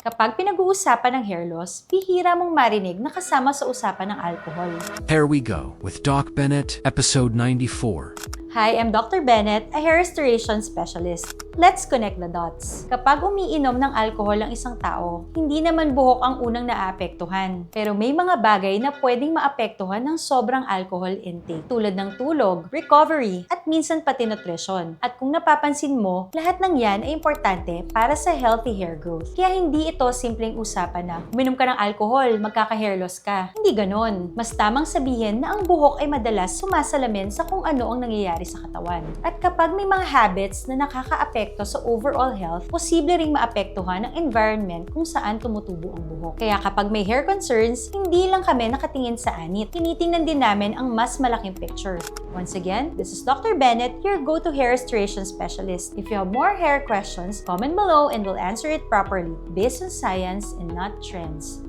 Kapag pinag-uusapan ng hair loss, bihira mong marinig na kasama sa usapan ng alcohol. Here we go with Doc Bennett, episode 94. Hi, I'm Dr. Bennett, a hair restoration specialist. Let's connect the dots. Kapag umiinom ng alcohol ang isang tao, hindi naman buhok ang unang naaapektuhan. Pero may mga bagay na pwedeng maapektuhan ng sobrang alcohol intake, tulad ng tulog, recovery, at minsan pati nutrition. At kung napapansin mo, lahat ng yan ay importante para sa healthy hair growth. Kaya hindi ito simpleng usapan na uminom ka ng alcohol, magkaka-hair loss ka. Hindi ganon. Mas tamang sabihin na ang buhok ay madalas sumasalamin sa kung ano ang nangyayari sa katawan. At kapag may mga habits na nakakaapekto sa overall health, posible ring maapektuhan ang environment kung saan tumutubo ang buhok. Kaya kapag may hair concerns, hindi lang kami nakatingin sa anit. Tinitingnan din namin ang mas malaking picture. Once again, this is Dr. Bennett, your go-to hair restoration specialist. If you have more hair questions, comment below and we'll answer it properly, based on science and not trends.